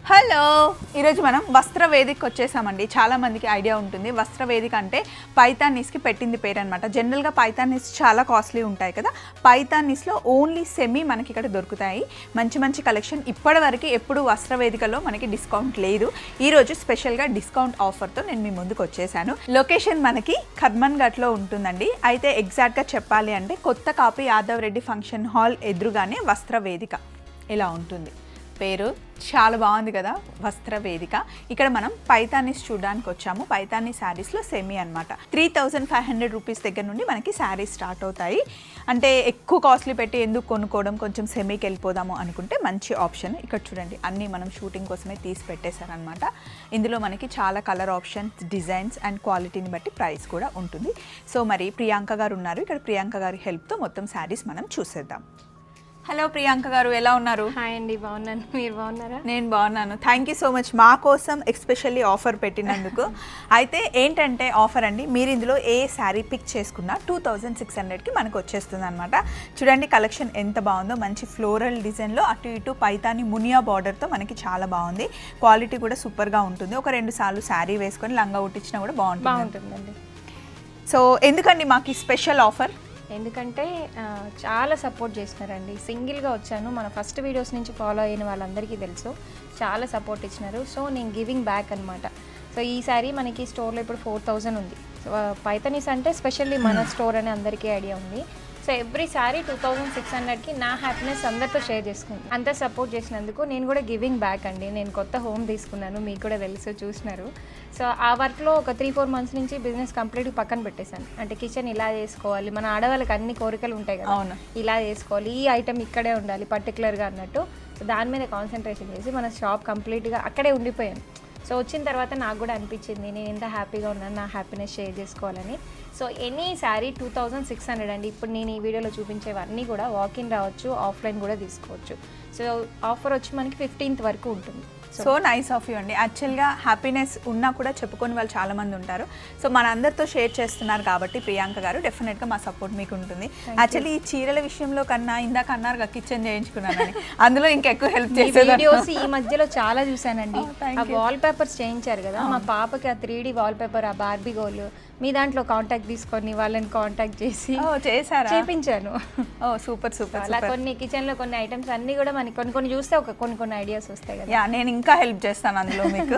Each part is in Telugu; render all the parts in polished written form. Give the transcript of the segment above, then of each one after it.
హలో, ఈరోజు మనం వస్త్రవేదికకి వచ్చేసామండి. చాలామందికి ఐడియా ఉంటుంది వస్త్రవేదిక అంటే పైతానీస్కి పెట్టింది పేరు అనమాట. జనరల్గా పైతానీస్ చాలా కాస్ట్లీ ఉంటాయి కదా. పైతానీస్లో ఓన్లీ సెమీ మనకి ఇక్కడ దొరుకుతాయి. మంచి మంచి కలెక్షన్. ఇప్పటివరకు ఎప్పుడు వస్త్రవేదికలో మనకి డిస్కౌంట్ లేదు. ఈరోజు స్పెషల్గా డిస్కౌంట్ ఆఫర్తో నేను మీ ముందుకు వచ్చేసాను. లొకేషన్ మనకి కర్మన్ ఘాట్లో ఉంటుందండి. అయితే ఎగ్జాక్ట్గా చెప్పాలి అంటే కొత్త copy Yadav Reddy function hall ఎదురుగానే వస్త్రవేదిక ఇలా ఉంటుంది. పేరు చాలా బాగుంది కదా, వస్త్రవేదిక. ఇక్కడ మనం పైతానీస్ చూడడానికి వచ్చాము. పైతానీ శారీస్లో సెమీ అనమాట. 3500 రూపీస్ దగ్గర నుండి మనకి శారీస్ స్టార్ట్ అవుతాయి. అంటే ఎక్కువ కాస్ట్లీ పెట్టి ఎందుకు కొనుక్కోవడం, కొంచెం సెమీకి వెళ్ళిపోదాము అనుకుంటే మంచి ఆప్షన్. ఇక్కడ చూడండి, అన్నీ మనం షూటింగ్ కోసమే తీసి పెట్టేశారనమాట. ఇందులో మనకి చాలా కలర్ ఆప్షన్స్, డిజైన్స్ అండ్ క్వాలిటీని బట్టి ప్రైస్ కూడా ఉంటుంది. సో మరి ప్రియాంక గారు ఉన్నారు ఇక్కడ. ప్రియాంక గారి హెల్ప్తో మొత్తం శారీస్ మనం చూసేద్దాం. హలో ప్రియాంక గారు, ఎలా ఉన్నారు? హాయ్ అండి, బాగున్నాను. మీరు బాగున్నారా? నేను బాగున్నాను. థ్యాంక్ యూ సో మచ్ మా కోసం ఎస్పెషల్లీ ఆఫర్ పెట్టినందుకు. అయితే ఏంటంటే ఆఫర్ అండి, మీరు ఇందులో ఏ శారీ పిక్ చేసుకున్నా 2600కి మనకు వచ్చేస్తుంది అనమాట. చూడండి కలెక్షన్ ఎంత బాగుందో. మంచి ఫ్లోరల్ డిజైన్లో అటు ఇటు పైతాని మునియా బార్డర్తో మనకి చాలా బాగుంది. క్వాలిటీ కూడా సూపర్గా ఉంటుంది. ఒక 2 సార్లు శారీ వేసుకొని లంగా ఉట్టించినా కూడా బాగుంటుందండి. సో ఎందుకండి మాకు ఈ స్పెషల్ ఆఫర్? ఎందుకంటే చాలా సపోర్ట్ చేసినారండి. సింగిల్గా వచ్చాను, మన ఫస్ట్ వీడియోస్ నుంచి ఫాలో అయిన వాళ్ళందరికీ తెలుసు, చాలా సపోర్ట్ ఇచ్చినారు. సో నేను గివింగ్ బ్యాక్ అనమాట. సో ఈ సారీ మనకి స్టోర్లో ఇప్పుడు 4000 ఉంది. సో పైతానీస్ అంటే స్పెషల్లీ మన స్టోర్ అని అందరికీ ఐడియా ఉంది. సో ఎవ్రీ సారీ 2600కి నా హ్యాపీనెస్ అందరితో షేర్ చేసుకుంటాను. అంతా సపోర్ట్ చేసినందుకు నేను కూడా గివింగ్ బ్యాక్ అండి. నేను కొత్త హోమ్ తీసుకున్నాను, మీకు కూడా తెలుసు, చూసినారు. సో ఆ వర్క్లో ఒక 3-4 మంత్స్ నుంచి బిజినెస్ కంప్లీట్గా పక్కన పెట్టేశాను. అంటే కిచెన్ ఇలా చేసుకోవాలి, మన ఆడవాళ్ళకి అన్ని కోరికలు ఉంటాయి కదా, ఇలా చేసుకోవాలి, ఈ ఐటెం ఇక్కడే ఉండాలి పర్టికులర్గా అన్నట్టు. సో దాని మీద కాన్సన్ట్రేషన్ చేసి మన షాప్ కంప్లీట్గా అక్కడే ఉండిపోయాను. సో వచ్చిన తర్వాత నాకు కూడా అనిపించింది నేను ఎంత హ్యాపీగా ఉన్నాను, నా హ్యాపీనెస్ షేర్ చేసుకోవాలని. సో ఎనీ శారీ 2600 అండి. ఇప్పుడు నేను ఈ వీడియోలో చూపించేవన్నీ కూడా వాకిన్ రావచ్చు, ఆఫ్లైన్ కూడా తీసుకోవచ్చు. సో ఆఫర్ వచ్చి మనకి 15th వరకు ఉంటుంది. సో నైస్ ఆఫ్ యూ అండి. యాక్చువల్గా హ్యాపీనెస్ ఉన్నా కూడా చెప్పుకొని వాళ్ళు చాలామంది ఉంటారు. సో మన అందరితో షేర్ చేస్తున్నారు కాబట్టి ప్రియాంక గారు, డెఫినెట్గా మా సపోర్ట్ మీకు ఉంటుంది. యాక్చువల్లీ ఈ చీరల విషయంలో కన్నా ఇందాక అన్నారు కిచెన్ చేయించుకున్నానని, అందులో ఇంకెక్కువ హెల్ప్ చేసేది. వీడియోస్ ఈ మధ్యలో చాలా చూసానండి. ఆ వాల్ పేపర్స్ చేయించారు కదా, మా పాపకి ఆ 3D వాల్ పేపర్, ఆ బార్బీ గోల్, మీ దాంట్లో కాంటాక్ట్ తీసుకొని వాళ్ళని కాంటాక్ట్ చేసి చేశారా, చేయించాను. ఓ సూపర్ సూపర్. అలా కొన్ని కిచెన్లో కొన్ని ఐటమ్స్ అన్నీ కూడా మనకి కొన్ని చూస్తే కొన్ని ఐడియాస్ వస్తాయి కదా. నేను ఇంకా హెల్ప్ చేస్తాను అందులో మీకు.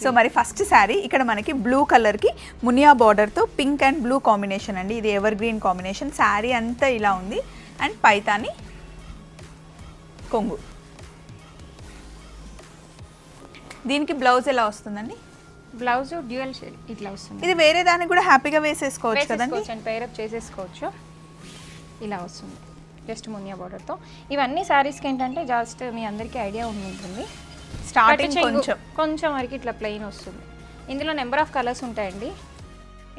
సో మరి ఫస్ట్ శారీ ఇక్కడ మనకి బ్లూ కలర్కి మునియా బార్డర్తో పింక్ అండ్ బ్లూ కాంబినేషన్ అండి. ఇది ఎవర్ గ్రీన్ కాంబినేషన్. శారీ అంతా ఇలా ఉంది అండ్ పైతాని కొంగు. దీనికి బ్లౌజ్ ఎలా వస్తుందండి? బ్లౌజ్ డ్యూయల్ షేడ్ ఇట్లా వస్తుంది. ఇది వేరే దానికి కూడా హ్యాపీగా వేసేసుకోవచ్చు కదండి, పేరప్ చేసేసుకోవచ్చు. ఇలా వస్తుంది జస్ట్ మునియా బార్డర్తో. ఇవన్నీ శారీస్కి ఏంటంటే జస్ట్ మీ అందరికీ ఐడియా ఉంటుంది, స్టార్టింగ్ కొంచెం వరకు ఇట్లా ప్లెయిన్ వస్తుంది. ఇందులో నెంబర్ ఆఫ్ కలర్స్ ఉంటాయండి.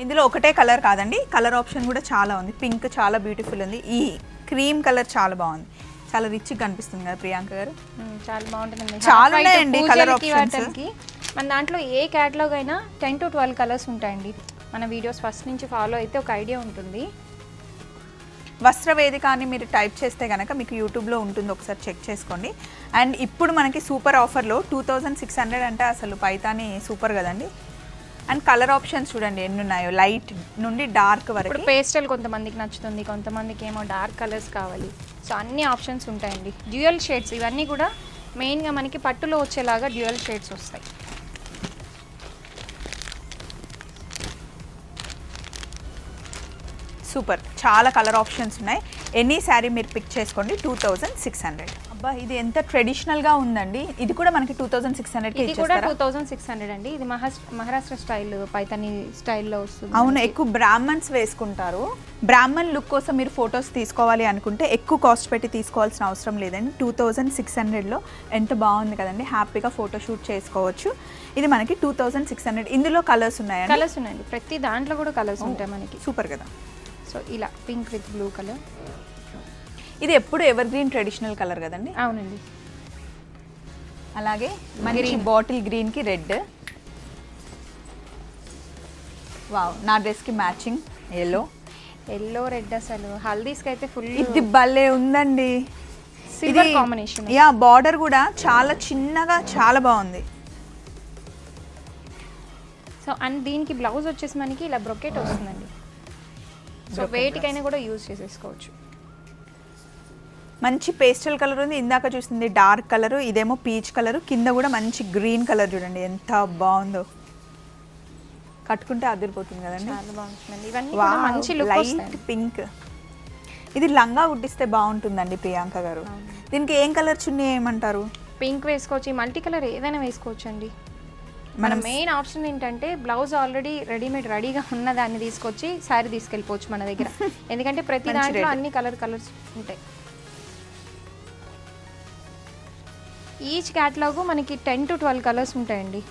ఇందులో ఒకటే కలర్ కాదండి, కలర్ ఆప్షన్ కూడా చాలా ఉంది. పింక్ చాలా బ్యూటిఫుల్ ఉంది. ఈ క్రీమ్ కలర్ చాలా బాగుంది, చాలా రిచ్గా కనిపిస్తుంది కదా ప్రియాంక గారు. చాలా బాగుంటుంది. చాలా ఉన్నాయండి కలర్ ఆప్షన్స్. మన దాంట్లో ఏ క్యాటలాగ్ అయినా 10 to 12 కలర్స్ ఉంటాయండి. మన వీడియోస్ ఫస్ట్ నుంచి ఫాలో అయితే ఒక ఐడియా ఉంటుంది. వస్త్రవేదిక అని మీరు టైప్ చేస్తే కనుక మీకు యూట్యూబ్లో ఉంటుంది, ఒకసారి చెక్ చేసుకోండి. అండ్ ఇప్పుడు మనకి సూపర్ ఆఫర్లో 2600 అంటే అసలు పైతాని సూపర్ కదండి. అండ్ కలర్ ఆప్షన్స్ చూడండి ఎన్ని ఉన్నాయో, లైట్ నుండి డార్క్ వరకు. ఇప్పుడు పేస్టల్ కొంతమందికి నచ్చుతుంది, కొంతమందికి ఏమో డార్క్ కలర్స్ కావాలి. సో అన్ని ఆప్షన్స్ ఉంటాయండి. డ్యూయల్ షేడ్స్ ఇవన్నీ కూడా మెయిన్గా మనకి పట్టులో వచ్చేలాగా డ్యూయల్ షేడ్స్ వస్తాయి. సూపర్, చాలా కలర్ ఆప్షన్స్ ఉన్నాయి. ఎనీ శారీ మీరు పిక్ చేసుకోండి 2600. అబ్బా ఇది ఎంత ట్రెడిషనల్గా ఉందండి. ఇది కూడా మనకి 2600కి ఇది కూడా 2600 అండి. ఇది మహారాష్ట్ర స్టైల్ పైతాని స్టైల్లో వస్తుంది. అవును, ఎక్కువ బ్రాహ్మణ్స్ వేసుకుంటారు. బ్రాహ్మణ్ లుక్ కోసం మీరు ఫొటోస్ తీసుకోవాలి అనుకుంటే ఎక్కువ కాస్ట్ పెట్టి తీసుకోవాల్సిన అవసరం లేదండి. 2600లో ఎంత బాగుంది కదండి, హ్యాపీగా ఫోటోషూట్ చేసుకోవచ్చు. ఇది మనకి 2600. ఇందులో కలర్స్ ఉన్నాయండి? కలర్స్ ఉన్నాయండి, ప్రతి దాంట్లో కూడా కలర్స్ ఉంటాయి మనకి. సూపర్ కదా. సో ఇలా పింక్ విత్ బ్లూ కలర్. ఇది ఎప్పుడు ఎవర్ గ్రీన్ ట్రెడిషనల్ కలర్ కదండి? అవునండి. అలాగే మంచి బాటిల్ గ్రీన్కి రెడ్. వావ్, నా డ్రెస్కి మ్యాచింగ్ ఎల్లో రెడ్. అసలు హల్దీస్కి అయితే ఫుల్ ఇది భలే ఉందండి. Silver combination. యా బార్డర్ కూడా చాలా చిన్నగా చాలా బాగుంది. సో అండ్ దీనికి బ్లౌజ్ వచ్చేసి మనకి ఇలా బ్రొకెట్ వస్తుందండి. సో వేటికైనా కూడా యూజ్ చేసేసుకోవచ్చు. మంచి పేస్టల్ కలర్ ఉంది, ఇందాక చూసింది డార్క్ కలర్, ఇదేమో పీచ్ కలర్, కింద కూడా మంచి గ్రీన్ కలర్ చూడండి ఎంత బాగుందో. కట్టుకుంటే అదిరిపోతుంది కదండి, చాలా బాగుంటుందండి. ఇవన్నీ కూడా మంచి లుక్ వస్తాయి. లైట్ పింక్, ఇది లంగా ఉడ్డిస్తే బాగుంటుందండి ప్రియాంక గారు. దీనికి ఏం కలర్ చున్నీ ఏమంటారు? పింక్ వేసుకోవచ్చు, మల్టీ కలర్ ఏదైనా వేసుకోవచ్చు అండి. మన మెయిన్ ఆప్షన్ ఏంటంటే బ్లౌజ్ ఆల్రెడీ రెడీగా ఉన్న దాన్ని తీసుకొచ్చి శారీ తీసుకెళ్ళిపోవచ్చు మన దగ్గర. ఎందుకంటే ప్రతి దాంట్లో అన్ని కలర్స్ ఉంటాయి. ఈచ్ క్యాటలాగ్ మనకి 10 to 12 కలర్స్ ఉంటాయండి.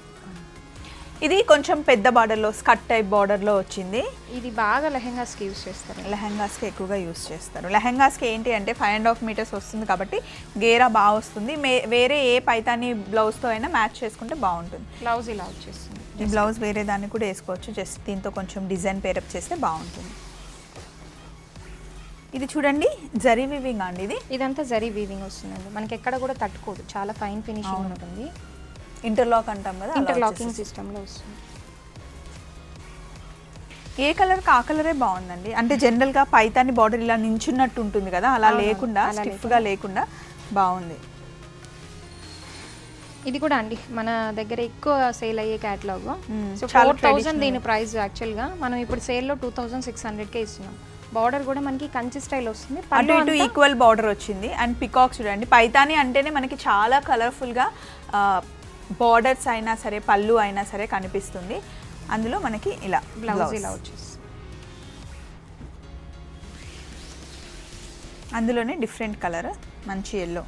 ఇది కొంచెం పెద్ద బార్డర్లో స్కర్ట్ టైప్ బార్డర్లో వచ్చింది. ఇది బాగా లెహెంగాస్కి యూస్ చేస్తారు. లెహెంగాస్కి ఎక్కువగా యూస్ చేస్తారు. లెహెంగాస్కి ఏంటి అంటే 5.5 మీటర్స్ వస్తుంది కాబట్టి గేరా బాగా వస్తుంది. వేరే ఏ పైతాని బ్లౌజ్తో అయినా మ్యాచ్ చేసుకుంటే బాగుంటుంది. బ్లౌజ్ ఇలా వచ్చేస్తుంది. ఈ బ్లౌజ్ వేరే దాన్ని కూడా వేసుకోవచ్చు, జస్ట్ దీంతో కొంచెం డిజైన్ పేరప్ చేస్తే బాగుంటుంది. ఇది చూడండి జరీ వీవింగ్ అండి, ఇదంతా జరీ వీవింగ్ వస్తుందండి. మనకి ఎక్కడ కూడా తట్టుకోదు, చాలా ఫైన్ ఫినిషింగ్ ఉంటుంది. ఇంటర్లాక్ అంటాం కదా, ఇంటర్లాకింగ్ సిస్టంలో వస్తుంది. ఏ కలర్కి ఆ కలరే బాగుందండి. అంటే జనరల్గా పైతాని బార్డర్ ఇలా నించున్నట్టు ఉంటుంది కదా, అలా లేకుండా స్టిఫ్గా లేకుండా బాగుంది. ఇది కూడా అండి మన దగ్గర ఎక్కువ సేల్ అయ్యే క్యాటలాగ్. సో 4000 దీని ప్రైస్. యాక్చువల్గా మనం ఇప్పుడు సేల్లో 2600కే ఇస్తున్నాం. బార్డర్ కూడా మనకి కంచి స్టైల్ వస్తుంది, అటు ఇటు ఈక్వల్ బార్డర్ వచ్చింది. అండ్ పికాక్స్ చూడండి, పైతాని అంటేనే మనకి చాలా కలర్ఫుల్గా బార్డర్స్ అయినా సరే పళ్ళు అయినా సరే కనిపిస్తుంది. అందులో మనకి ఇలా బ్లౌజ్ ఇలా వచ్చేసి అందులోనే డిఫరెంట్ కలర్ మంచి ఎల్లో.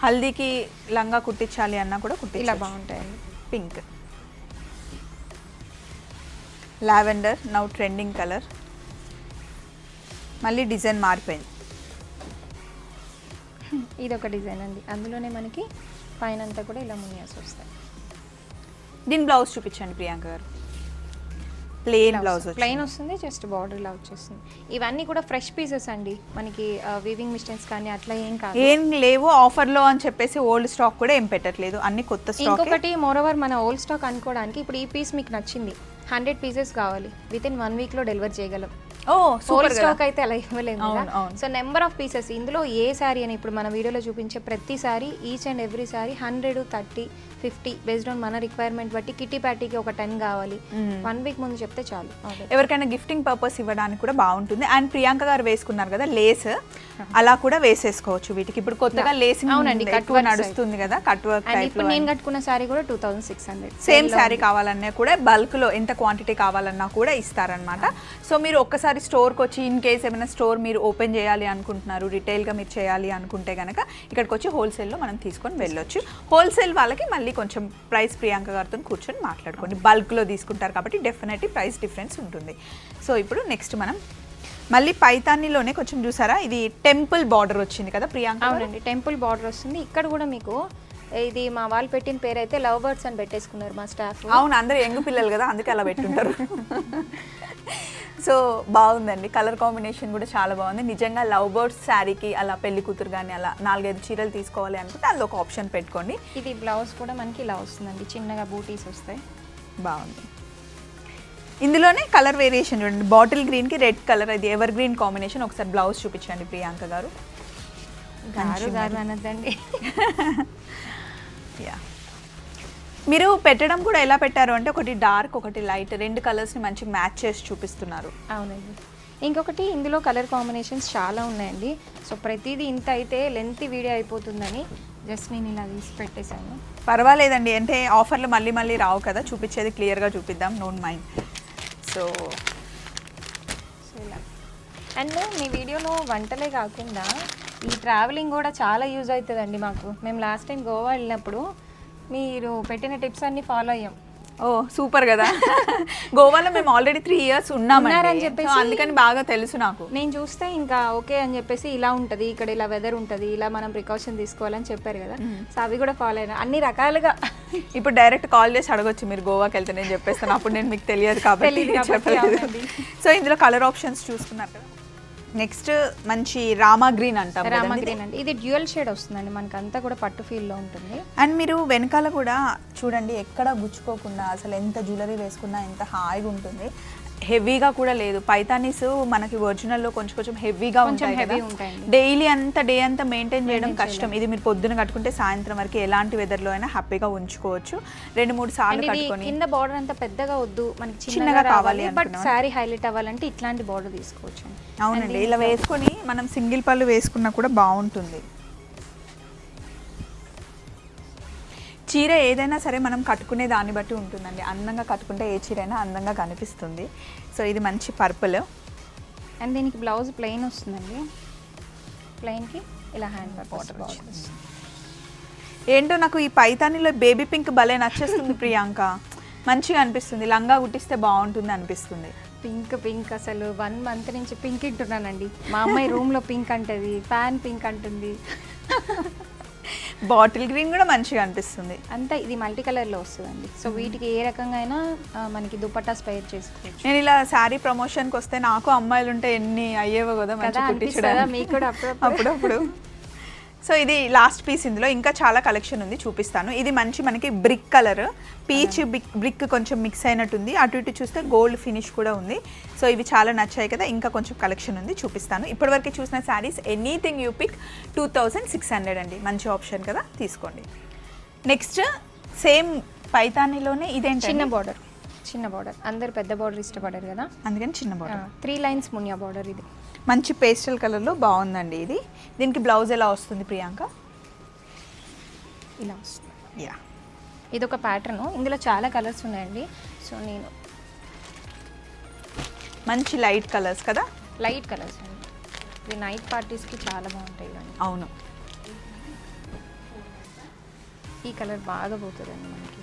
హల్దీకి లంగా కుట్టించాలి అన్నా కూడా ఇలా బాగుంటాయండి. Pink, lavender now trending colour. మళ్ళీ డిజైన్ మారిపోయింది. ఇది ఒక డిజైన్ అండి, అందులోనే మనకి పైన అంతా కూడా ఇలా మునియాస్ వస్తాయి. దీని బ్లౌజ్ చూపించండి ప్రియాంక గారు. ప్లెయిన్ బ్లౌజ్ ప్లెయిన్ వస్తుంది, జస్ట్ బార్డర్ ఇలా వచ్చేస్తుంది. ఇవన్నీ కూడా ఫ్రెష్ పీసెస్ అండి, మనకి వీవింగ్ మిస్టేక్స్ కానీ అట్లా ఏం కాదు, ఏం లేవు ఆఫర్లో అని చెప్పేసి ఓల్డ్ స్టాక్ కూడా ఏం పెట్టట్లేదు, అన్ని కొత్త స్టాక్. ఇంకొకటి మోరోవర్ మన ఓల్డ్ స్టాక్ అనుకోవడానికి ఇప్పుడు ఈ పీస్ మీకు నచ్చింది, 100 పీసెస్ కావాలి, విత్ ఇన్ 1 వీక్లో డెలివర్ చేయగలం. ఓల్డ్ స్టాక్ అయితే అలా ఇవ్వలేము కదా. సో నెంబర్ ఆఫ్ పీసెస్ ఇందులో ఏ శారీ అని ఇప్పుడు మన వీడియోలో చూపించే ప్రతి sorry each and every sorry 100, 30, 50 based on మన రిక్వైర్మెంట్ బట్టి కిట్టి ప్యాటీకి ఒక 10 కావాలి, 1 వీక్ ముందు చెప్తే చాలు. ఎవరికైనా గిఫ్టింగ్ పర్పస్ ఇవ్వడానికి కూడా బాగుంటుంది. అండ్ ప్రియాంక గారు వేసుకున్నారు కదా లేస్, అలా కూడా వేసేసుకోవచ్చు వీటికి. ఇప్పుడు కొత్తగా లేసింగ్ ఎక్కువ నడుస్తుంది కదా, కట్ వర్క్ టైప్. ఇప్పుడు నేను కట్టుకున్న శారీ కూడా 2600. సేమ్ శారీ కావాలన్నా కూడా బల్క్ లో ఎంత క్వాంటిటీ కావాలన్నా కూడా ఇస్తారనమాట. సో మీరు ఒక్కసారి స్టోర్కి వచ్చి ఇన్ కేస్ ఏమైనా స్టోర్ మీరు ఓపెన్ చేయాలి అనుకుంటున్నారు, రిటైల్గా మీరు చేయాలి అనుకుంటే కనుక ఇక్కడికి వచ్చి హోల్సేల్లో మనం తీసుకొని వెళ్ళొచ్చు. హోల్సేల్ వాళ్ళకి మళ్ళీ కొంచెం ప్రైస్ ప్రియాంక గారితో కూర్చొని మాట్లాడుకోండి. బల్క్లో తీసుకుంటారు కాబట్టి డెఫినెట్లీ ప్రైస్ డిఫరెన్స్ ఉంటుంది. సో ఇప్పుడు నెక్స్ట్ మనం మళ్ళీ పైతానీలోనే కొంచెం చూసారా, ఇది టెంపుల్ బార్డర్ వచ్చింది కదా ప్రియాంక. అవునండి, టెంపుల్ బార్డర్ వస్తుంది. ఇక్కడ కూడా మీకు ఇది మా వాళ్ళు పెట్టిన పేరు అయితే లవ్ బర్డ్స్ అని పెట్టేసుకున్నారు మా స్టాఫ్. అవును, అందరూ యంగ్ పిల్లలు కదా, అందుకే అలా పెట్టుంటారు. సో బాగుందండి, కలర్ కాంబినేషన్ కూడా చాలా బాగుంది. నిజంగా లవ్ బర్డ్స్ శారీకి అలా పెళ్లి కూతురు కానీ అలా 4-5 చీరలు తీసుకోవాలి అనుకుంటే అది ఒక ఆప్షన్ పెట్టుకోండి. ఇది బ్లౌజ్ కూడా మనకి ఇలా వస్తుందండి, చిన్నగా బూటీస్ వస్తాయి, బాగుంది. ఇందులోనే కలర్ వేరియేషన్ చూడండి, బాటిల్ గ్రీన్కి రెడ్ కలర్, ఇది ఎవర్ గ్రీన్ కాంబినేషన్. ఒకసారి బ్లౌజ్ చూపించండి ప్రియాంక గారు. గారు అనద్దండి. యా, మీరు పెట్టడం కూడా ఎలా పెట్టారు అంటే ఒకటి డార్క్ ఒకటి లైట్, 2 కలర్స్ని మంచి మ్యాచ్ చేసి చూపిస్తున్నారు. అవునండి, ఇంకొకటి ఇందులో కలర్ కాంబినేషన్స్ చాలా ఉన్నాయండి. సో ప్రతిదీ ఇంత అయితే లెంత్ వీడియో అయిపోతుందని జస్ట్ నేను ఇలా తీసి పెట్టేశాను. పర్వాలేదండి, అంటే ఆఫర్లు మళ్ళీ మళ్ళీ రావు కదా, చూపించేది క్లియర్గా చూపిద్దాం, డోంట్ మైండ్. సో ఇలా అండ్ మీ వీడియోలో వంటలే కాకుండా ఈ ట్రావెలింగ్ కూడా చాలా యూజ్ అవుతుందండి మాకు. మేము లాస్ట్ టైం గోవా వెళ్ళినప్పుడు మీరు పెట్టిన టిప్స్ అన్ని ఫాలో అయ్యాం. ఓ సూపర్ కదా. గోవాలో మేము ఆల్రెడీ 3 years ఉన్నామని చెప్పేసి అందుకని బాగా తెలుసు నాకు. నేను చూస్తే ఇంకా ఓకే అని చెప్పేసి ఇలా ఉంటుంది, ఇక్కడ ఇలా వెదర్ ఉంటుంది, ఇలా మనం ప్రికాషన్ తీసుకోవాలని చెప్పారు కదా. సో అవి కూడా ఫాలో అయినా అన్ని రకాలుగా. ఇప్పుడు డైరెక్ట్ కాల్ చేసి అడగొచ్చు మీరు గోవాకి వెళ్తే నేను చెప్పేస్తాను, అప్పుడు నేను మీకు తెలియదు కాబట్టి చెప్పలేదు. సో ఇందులో కలర్ ఆప్షన్స్ చూసుకున్నారు కదా. నెక్స్ట్ మంచి రామా గ్రీన్ అంటాం రామా గ్రీన్ అండి, ఇది డ్యూయల్ షేడ్ వస్తుందండి, మనకి అంతా కూడా పట్టు ఫీల్ లో ఉంటుంది. అండ్ మీరు వెనకాల కూడా చూడండి ఎక్కడ గుచ్చుకోకుండా అసలు ఎంత జ్యువెలరీ వేసుకున్నా ఎంత హాయిగా ఉంటుంది. హెవీగా కూడా లేదు. పైతానీస్ మనకి ఒరిజినల్లో కొంచెం హెవీగా ఉంటాయి హెవీ కదా, ఉంటాయండి. డైలీ డే అంతా మెయింటైన్ చేయడం కష్టం. ఇది మీరు పొద్దున కట్టుకుంటే సాయంత్రం వరకు ఎలాంటి వెదర్లో అయినా హ్యాపీగా ఉంచుకోవచ్చు. 2-3 సార్లు కట్టుకొని. కింద బార్డర్ అంతా పెద్దగా వద్దు, మనకి చిన్నగా చిన్నగా కావాలి కావాలి, బట్ శారీ హైలైట్ అవ్వాలంటే ఇట్లాంటి బార్డర్ తీసుకోవచ్చు. అవునండి, ఇలా వేసుకొని మనం సింగిల్ పళ్ళు వేసుకున్నా కూడా బాగుంటుంది. చీర ఏదైనా సరే మనం కట్టుకునే దాన్ని బట్టి ఉంటుందండి. అందంగా కట్టుకుంటే ఏ చీర అయినా అందంగా కనిపిస్తుంది. సో ఇది మంచి పర్పుల్. అండ్ దీనికి బ్లౌజ్ ప్లెయిన్ వస్తుందండి, ప్లెయిన్కి ఇలా హ్యాండ్ బార్డర్ వస్తుంది. ఏంటో నాకు ఈ పైతానిలో బేబీ పింక్ భలే నచ్చేస్తుంది ప్రియాంక. మంచిగా అనిపిస్తుంది, లంగా కుట్టిస్తే బాగుంటుంది అనిపిస్తుంది. పింక్ అసలు 1 month నుంచి పింక్ ఇంటున్నానండి. మా అమ్మాయి రూమ్లో పింక్ అంటది, ఫ్యాన్ పింక్ అంటుంది. బాటిల్ గ్రీన్ కూడా మంచిగా అనిపిస్తుంది. అంతా ఇది మల్టీ కలర్లో వస్తుందండి. సో వీటికి ఏ రకంగా అయినా మనకి దుపట్టా స్పైర్ చేసుకోవచ్చు. నేను ఇలా శారీ ప్రమోషన్కి వస్తే నాకు అమ్మాయిలు ఉంటే ఎన్ని అయ్యేవో కదా మంచి కుట్టించడానికి. మీకు కూడా అప్పుడప్పుడు. సో ఇది లాస్ట్ పీస్. ఇందులో ఇంకా చాలా కలెక్షన్ ఉంది, చూపిస్తాను. ఇది మంచి మనకి బ్రిక్ కలర్, పీచ్ బ్రిక్ కొంచెం మిక్స్ అయినట్టుంది. అటు ఇటు చూస్తే గోల్డ్ ఫినిష్ కూడా ఉంది. సో ఇవి చాలా నచ్చాయి కదా, ఇంకా కొంచెం కలెక్షన్ ఉంది, చూపిస్తాను. ఇప్పటివరకు చూసిన శారీస్ ఎనీథింగ్ యూ పిక్ 2600 అండి. మంచి ఆప్షన్ కదా, తీసుకోండి. నెక్స్ట్ సేమ్ పైతానీలోనే ఇదేంటి, చిన్న బార్డర్. అందరు పెద్ద బార్డర్ ఇష్టపడారు కదా, అందుకని చిన్న బార్డర్. 3 lines Muniya border. ఇది మంచి పేస్టల్ కలర్లో బాగుందండి. ఇది దీనికి బ్లౌజ్ ఎలా వస్తుంది ప్రియాంక? ఇలా వస్తుంది. యా, ఇది ఒక ప్యాటర్న్, ఇందులో చాలా కలర్స్ ఉన్నాయండి. సో నేను మంచి లైట్ కలర్స్ కదా, లైట్ కలర్స్ అండి. ఇది నైట్ పార్టీస్కి చాలా బాగుంటాయి కానీ. అవును, ఈ కలర్ బాగా పోతుందండి మనకి.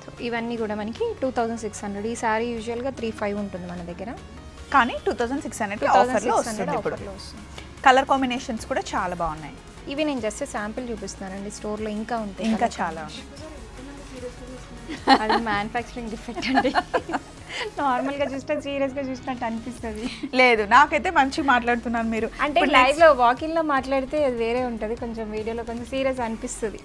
సో ఇవన్నీ కూడా మనకి 2600. ఈ సారీ యూజువల్గా 3500 ఉంటుంది మన దగ్గర, కానీ 2600 ఆఫర్లో వస్తుంది. ఇప్పుడు కలర్ కాంబినేషన్స్ కూడా చాలా బాగున్నాయి. ఇవి నేను జస్ట్ శాంపిల్ చూపిస్తున్నానండి, స్టోర్లో ఇంకా ఉంటాయి, ఇంకా చాలా. అది మ్యానుఫ్యాక్చరింగ్ డిఫెక్ట్ అండి. నార్మల్గా చూస్తే సీరియస్గా చూసినట్టు అనిపిస్తుంది. లేదు, నాకైతే మంచిగా మాట్లాడుతున్నాను మీరు. అంటే లైవ్లో వాకింగ్లో మాట్లాడితే అది వేరే ఉంటుంది, కొంచెం వీడియోలో కొంచెం సీరియస్ అనిపిస్తుంది.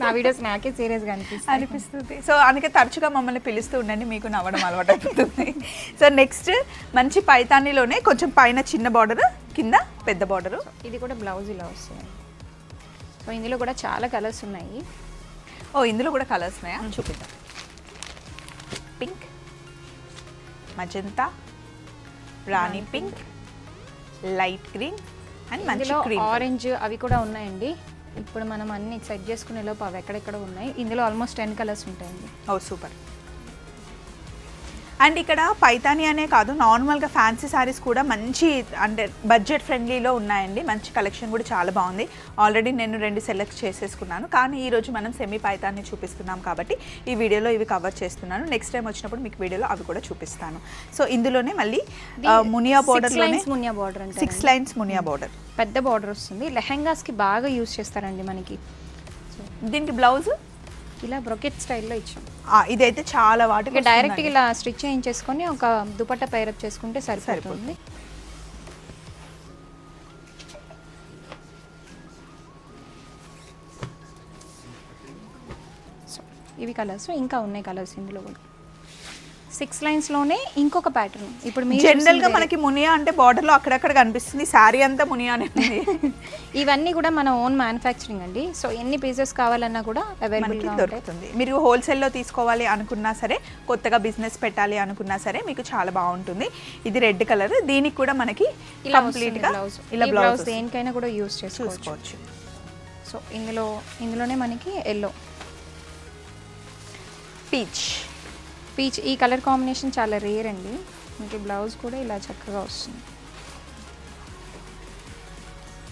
నా వీడియోస్ నాకే సీరియస్గా అనిపిస్తుంది. సో అందుకే తరచుగా మమ్మల్ని పిలుస్తూ ఉండండి, మీకు నవ్వడం అలవాటు అయిపోతుంది. సో నెక్స్ట్ మంచి పైతానీలోనే కొంచెం పైన చిన్న బార్డర్, కింద పెద్ద బార్డర్. ఇది కూడా బ్లౌజ్ ఇలా వస్తుంది. సో ఇందులో కూడా చాలా కలర్స్ ఉన్నాయి. ఓ, ఇందులో కూడా కలర్స్ ఉన్నాయా? చూపిద్దాం. Pink, magenta, Rani pink, light green and మంచి గ్రీన్, ఆరెంజ్ అవి కూడా ఉన్నాయండి. ఇప్పుడు మనం అన్ని సెట్ చేసుకునే లోపు అవి ఎక్కడెక్కడ ఉన్నాయి. ఇందులో ఆల్మోస్ట్ 10 కలర్స్ ఉంటాయండి. ఓ సూపర్. అండ్ ఇక్కడ పైతాని అనే కాదు, నార్మల్గా ఫ్యాన్సీ శారీస్ కూడా మంచి అంటే బడ్జెట్ ఫ్రెండ్లీలో ఉన్నాయండి. మంచి కలెక్షన్ కూడా చాలా బాగుంది. ఆల్రెడీ నేను 2 సెలెక్ట్ చేసేసుకున్నాను, కానీ ఈరోజు మనం సెమీ పైతాన్ని చూపిస్తున్నాం కాబట్టి ఈ వీడియోలో ఇవి కవర్ చేస్తున్నాను. నెక్స్ట్ టైం వచ్చినప్పుడు మీకు వీడియోలో అవి కూడా చూపిస్తాను. సో ఇందులోనే మళ్ళీ Muniya border, 6 lines Muniya border అంటే 6 lines మునియా బార్డర్, పెద్ద బార్డర్ వస్తుంది. లెహెంగాస్కి బాగా యూజ్ చేస్తారండి మనకి. దీనికి బ్లౌజ్ ఇలా బ్రొకెట్ స్టైల్లో ఇచ్చాం. ఇదైతే చాలా వాటికి డైరెక్ట్ ఇలా స్టిచ్ చేయించేసుకొని ఒక దుపట్టా పైరప్ చేసుకుంటే సరిపోతుంది. సో ఇవి కలర్స్, ఇంకా ఉన్నాయి కలర్స్ ఇందులో కూడా. 6 lines లోనే ఇంకొక ప్యాటర్న్. ఇప్పుడు మీరు జనరల్గా మనకి మునియా అంటే బార్డర్లో అక్కడక్కడ కనిపిస్తుంది, శారీ అంతా మునియానే ఉంది. ఇవన్నీ కూడా మన ఓన్ మ్యానుఫ్యాక్చరింగ్ అండి. సో ఎన్ని పీసెస్ కావాలన్నా కూడా అవైలబుల్గా దొరుకుతుంది. మీరు హోల్సేల్లో తీసుకోవాలి అనుకున్నా సరే, కొత్తగా బిజినెస్ పెట్టాలి అనుకున్నా సరే మీకు చాలా బాగుంటుంది. ఇది రెడ్ కలర్, దీనికి కూడా మనకి కంప్లీట్గా ఇలా బ్లౌజ్ దేనికైనా కూడా యూజ్ చేసుకోవచ్చు. సో ఇందులోనే మనకి ఎల్లో, పీచ్ ఈ కలర్ కాంబినేషన్ చాలా రేర్ అండి. మీకు బ్లౌజ్ కూడా ఇలా చక్కగా వస్తుంది,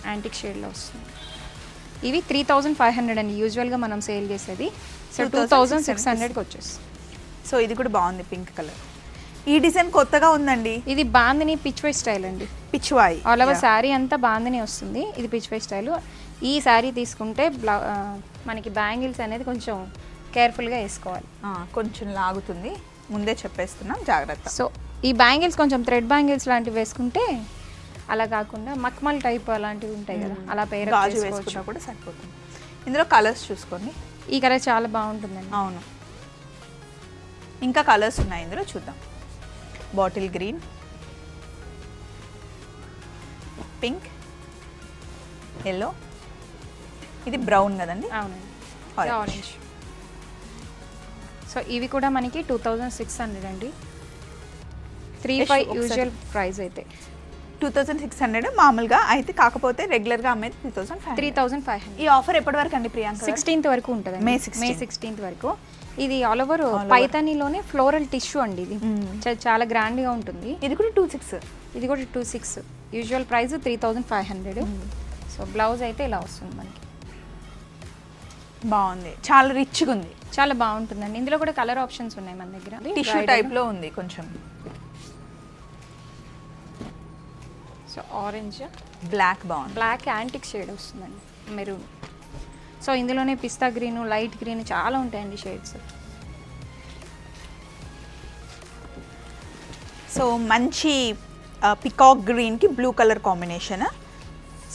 యాంటిక్ షేడ్లో వస్తుంది. ఇవి 3500 అండి యూజువల్గా మనం సేల్ చేసేది. సో 2600కి వచ్చేస్తుంది. సో ఇది కూడా బాగుంది, పింక్ కలర్. ఈ డిజైన్ కొత్తగా ఉందండి. ఇది బాందిని పిచ్వై స్టైల్ అండి. పిచ్వాయి ఆల్ ఓవర్ శారీ అంతా బాందిని వస్తుంది. ఇది పిచ్వై స్టైల్. ఈ శారీ తీసుకుంటే మనకి బ్యాంగిల్స్ అనేది కొంచెం కేర్ఫుల్గా వేసుకోవాలి, కొంచెం లాగుతుంది, ముందే చెప్పేస్తున్నాం, జాగ్రత్త. సో ఈ బ్యాంగిల్స్ కొంచెం థ్రెడ్ బ్యాంగిల్స్ లాంటివి వేసుకుంటే అలా కాకుండా మక్మల్ టైప్ అలాంటివి ఉంటాయి కదా, అలా పేరు గాజు వేసుకున్నా కూడా సరిపోతుంది. ఇందులో కలర్స్ చూసుకోండి. ఈ కలర్ చాలా బాగుంటుందండి. అవును, ఇంకా కలర్స్ ఉన్నాయి ఇందులో, చూద్దాం. బాటిల్ గ్రీన్, పింక్, ఎల్లో, ఇది బ్రౌన్ కదండి. అవునండి, Orange. ఆరెంజ్. సో ఇవి కూడా మనకి 2600 అండి. 35 యూజువల్ ప్రైస్ అయితే 2600 మామూలుగా అయితే, కాకపోతే రెగ్యులర్గా అమ్మేది 3500. 3500. ఈ ఆఫర్ ఎప్పటి వరకు అండి ప్రియాంక? 16th వరకు ఉంటుంది. May మే 16th వరకు. ఇది ఆల్ ఓవర్ పైతానీలోనే ఫ్లోరల్ టిష్యూ అండి. ఇది చాలా గ్రాండ్గా ఉంటుంది. ఇది కూడా 26. ఇది కూడా 26. Usual price 3500. సో బ్లౌజ్ అయితే ఇలా వస్తుంది మనకి. బాగుంది, చాలా రిచ్గా ఉంది, చాలా బాగుంటుందండి. ఇందులో కూడా కలర్ ఆప్షన్స్ ఉన్నాయి మన దగ్గర. టిష్యూ టైప్లో ఉంది కొంచెం. సో ఆరెంజ్, బ్లాక్ బాగుంది, బ్లాక్ యాంటిక్ షేడ్ వస్తుందండి, మెరూన్. సో ఇందులోనే పిస్తా గ్రీన్, లైట్ గ్రీన్ చాలా ఉంటాయండి షేడ్స్. సో మంచి పికాక్ గ్రీన్ కి బ్లూ కలర్ కాంబినేషన్.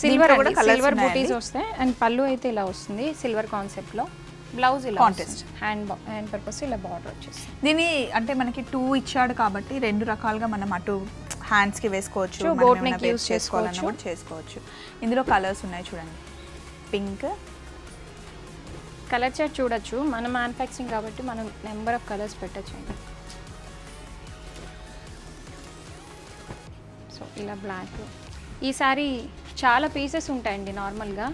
సిల్వర్ కూడా సిల్వర్ బూటీస్ వస్తాయి. అండ్ పళ్ళు అయితే ఇలా వస్తుంది సిల్వర్ కాన్సెప్ట్ లో. బ్లౌజ్ ఇలా కాంటెస్ట్ హ్యాండ్ పర్పస్ ఇలా బార్డర్ వచ్చేస్తుంది. దీని అంటే మనకి 2 ఇచ్చాడు కాబట్టి 2 రకాలుగా మనం అటు హ్యాండ్స్ కి వేసుకోవచ్చు, బోట్ నెక్ యూస్ చేసుకోవాలన్నా కూడా చేసుకోవచ్చు. ఇందులో కలర్స్ ఉన్నాయి చూడండి. పింక్ కలర్ చార్ట్ చూడొచ్చు. మన మ్యానుఫ్యాక్చరింగ్ కాబట్టి మనం నెంబర్ ఆఫ్ కలర్స్ పెట్టచ్చు అండి. సో ఇలా బ్లాక్. ఈ సారీ చాలా పీసెస్ ఉంటాయండి నార్మల్గా.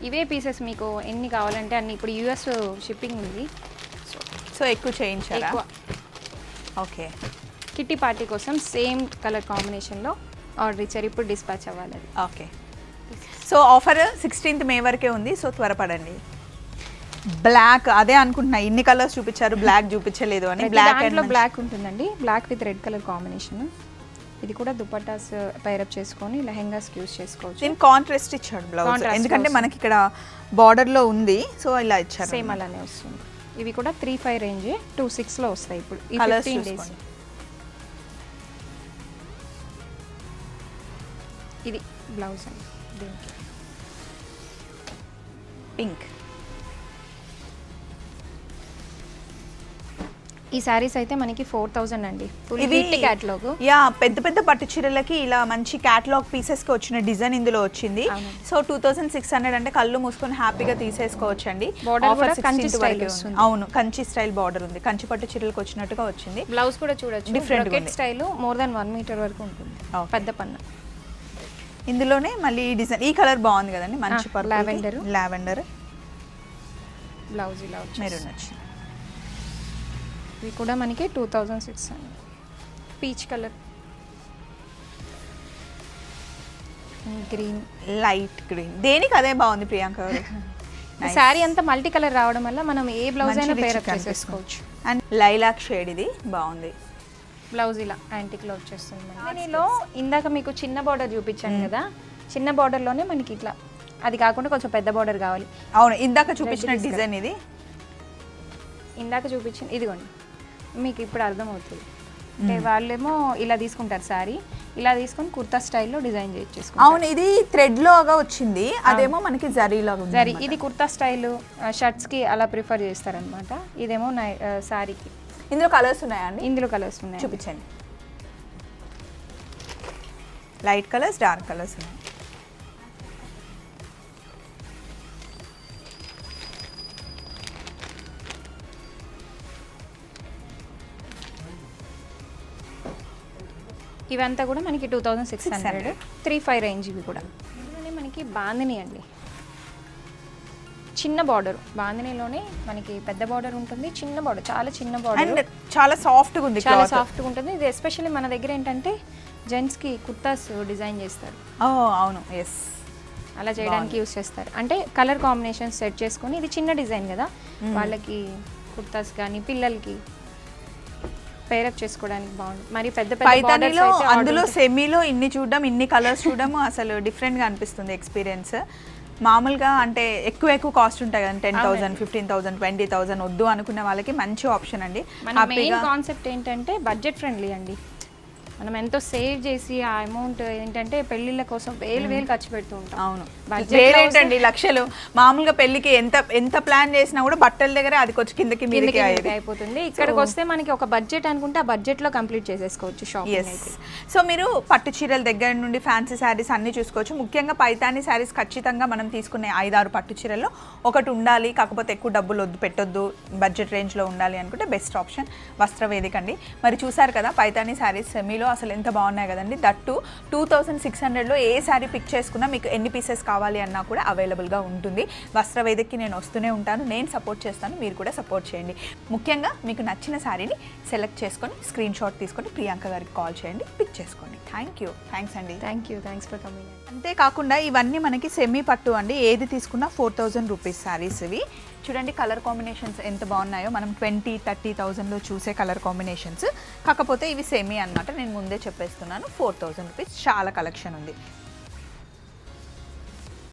ఇవే పీసెస్ మీకు ఎన్ని కావాలంటే అన్ని. ఇప్పుడు యూఎస్ షిప్పింగ్ ఉంది, సో ఎక్కువ చేయించారా? ఎక్కువ. ఓకే, కిట్టి పార్టీ కోసం సేమ్ కలర్ కాంబినేషన్లో ఆర్డర్ ఇచ్చారు. ఇప్పుడు డిస్పాచ్ అవ్వాలి అది. ఓకే. సో ఆఫర్ 16th మే వరకే ఉంది, సో త్వరపడండి. బ్లాక్ అదే అనుకుంటున్నా, ఇన్ని కలర్స్ చూపించారు, బ్లాక్ చూపించలేదు అని. బ్లాక్ బ్లాక్ ఉంటుందండి, black with red colour combination. ఇది కూడా దుపట్టాస్ పైరప్ చేసుకొని లెహెంగాస్ యూస్ చేసుకోవచ్చు. దీని కాంట్రాస్ట్ ఇచ్చాడు బ్లౌజ్, ఎందుకంటే మనకి ఇక్కడ బార్డర్ లో ఉంది, సో ఇలా ఇచ్చారు. సేమ్ అలానే వస్తుంది. ఇవి కూడా 35 రేంజ్ 26 లో వస్తాయి ఇప్పుడు ఈ కలర్స్ 15 డేస్. ఇది బ్లౌజ్ అండి దీనికి. పింక్. ఈ సారీస్ అయితే మనకి 4000 అండి. ఇవి క్యాటలాగ్. యా, పెద్ద పెద్ద పట్టు చీరలకి ఇలా మంచి క్యాటలాగ్ పీసెస్ కి వచ్చిన డిజైన్ ఇందులో వచ్చింది. సో 2600 అంటే కళ్ళు మూసుకొని హ్యాపీగా తీసేసుకోవచ్చు అండి. అవును, కంచి స్టైల్ బార్డర్ ఉంది, కంచి పట్టు చీరలకు వచ్చినట్టుగా వచ్చింది. బ్లౌజ్ కూడా చూడొచ్చు, different brocade style, more than 1 metre వరకు ఉంటుంది. పెద్ద పన్న. ఇందులోనే మళ్ళీ ఈ డిజైన్, ఈ కలర్ బాగుంది కదండి, మంచి లావెండర్. లావెండర్ బ్లౌజ్ ఇలా వచ్చి మెరూన్ వచ్చింది. ఇవి కూడా మనకి 2600. Peach colour, green, light green, దేనికి అదే బాగుంది ప్రియాంక గారు. శారీ అంతా మల్టీ కలర్ రావడం వల్ల మనం ఏ బ్లౌజ్ అయినా పేర్ అప్ చేసుకోవచ్చు. అండ్ లైలాక్ షేడ్, ఇది బాగుంది. బ్లౌజ్ ఇలా యాంటిక్లో వచ్చేస్తుంది. దీనిలో ఇందాక మీకు చిన్న బార్డర్ చూపించాను కదా, చిన్న బార్డర్లోనే మనకి ఇట్లా, అది కాకుండా కొంచెం పెద్ద బార్డర్ కావాలి. అవును, ఇందాక చూపించిన డిజైన్ ఇది. ఇందాక చూపించిన ఇదిగోండి, మీకు ఇప్పుడు అర్థమవుతుంది. అంటే వాళ్ళేమో ఇలా తీసుకుంటారు శారీ, ఇలా తీసుకొని కుర్తా స్టైల్లో డిజైన్ చేసుకుంటారు. అవును, ఇది థ్రెడ్ లాగా వచ్చింది, అదేమో మనకి జరీ లాగా ఉంది. జరీ, ఇది కుర్తా స్టైల్ షర్ట్స్కి అలా ప్రిఫర్ చేస్తారనమాట. ఇదేమో శారీకి. ఇందులో కలర్స్ ఉన్నాయా అండి? ఇందులో కలర్స్ ఉన్నాయి, చూపించండి. లైట్ కలర్స్, డార్క్ కలర్స్ ఉన్నాయి. ఇవంతా కూడా మనకి 2600. 35 రేంజ్. ఇవి కూడా మనకి బాందిని అండి, చిన్న బార్డర్. బాందినిలోనే మనకి పెద్ద బార్డర్ ఉంటుంది, చిన్న బార్డర్, చాలా చిన్న బార్డర్, చాలా సాఫ్ట్గా ఉంది, చాలా సాఫ్ట్గా ఉంటుంది. ఇది ఎస్పెషల్లీ మన దగ్గర ఏంటంటే జెంట్స్కి కుర్తాస్ డిజైన్ చేస్తారు. అవును, ఎస్, అలా చేయడానికి యూస్ చేస్తారు. అంటే కలర్ కాంబినేషన్ సెట్ చేసుకొని, ఇది చిన్న డిజైన్ కదా, వాళ్ళకి కుర్తాస్ కానీ పిల్లలకి పేరప్ చేసుకోవడానికి బాగుంటుంది. మరి పెద్ద పైతానీలో అందులో సెమీలో ఇన్ని చూడడం, ఇన్ని కలర్స్ చూడడం అసలు డిఫరెంట్గా అనిపిస్తుంది ఎక్స్పీరియన్స్. మామూలుగా అంటే ఎక్కువ కాస్ట్ ఉంటాయి కదా 10,000 15,000 20,000 వద్దు అనుకునే వాళ్ళకి మంచి ఆప్షన్ అండి. మన మెయిన్ కాన్సెప్ట్ ఏంటంటే బడ్జెట్ ఫ్రెండ్లీ అండి. మనం ఎంతో సేవ్ చేసి ఆ అమౌంట్ ఏంటంటే పెళ్ళిళ్ళ కోసం వేలు ఖర్చు పెడుతూ ఉంటాం. అవును, వేరేంటండి లక్షలు. మామూలుగా పెళ్లికి ఎంత ప్లాన్ చేసినా కూడా బట్టల దగ్గర అది కొంచెం కిందకి మీదకి అయిపోతుంది. ఇక్కడికి వస్తే మనకి ఒక బడ్జెట్ అనుకుంటే ఆ బడ్జెట్ లో కంప్లీట్ చేసేసుకోవచ్చు షాపింగ్ అయితే. సో మీరు పట్టు చీరల దగ్గర నుండి ఫ్యాన్సీ శారీస్ అన్ని చూసుకోవచ్చు. ముఖ్యంగా పైతాని శారీస్ ఖచ్చితంగా మనం తీసుకునే 5-6 పట్టు చీరల్లో ఒకటి ఉండాలి. కాకపోతే ఎక్కువ డబ్బులు వద్దు పెట్టొద్దు, బడ్జెట్ రేంజ్లో ఉండాలి అనుకుంటే బెస్ట్ ఆప్షన్ వస్త్రవేదిక అండి. మరి చూసారు కదా పైతాని శారీస్ సెమీలో అసలు ఎంత బాగున్నాయి కదండి. దట్టు 2600లో ఏ శారీ పిక్ చేసుకున్నా మీకు ఎన్ని పీసెస్ కావాలి అన్నా కూడా అవైలబుల్గా ఉంటుంది. వస్త్రవేదికకి నేను వస్తూనే ఉంటాను, నేను సపోర్ట్ చేస్తాను, మీరు కూడా సపోర్ట్ చేయండి. ముఖ్యంగా మీకు నచ్చిన శారీని సెలెక్ట్ చేసుకొని స్క్రీన్ షాట్ తీసుకొని ప్రియాంక గారికి కాల్ చేయండి, పిక్ చేసుకోండి. థ్యాంక్స్ అండి. Thanks for coming. అంతేకాకుండా ఇవన్నీ మనకి సెమీ పట్టు అండి. ఏది తీసుకున్నా 4,000 రూపీస్ శారీస్ ఇవి. చూడండి కలర్ కాంబినేషన్స్ ఎంత బాగున్నాయో. మనం 20,000-30,000లో చూసే కలర్ కాంబినేషన్స్. కాకపోతే ఇవి సెమీ అన్నమాట. నేను ముందే చెప్పేస్తున్నాను 4,000 రూపీస్. చాలా కలెక్షన్ ఉంది.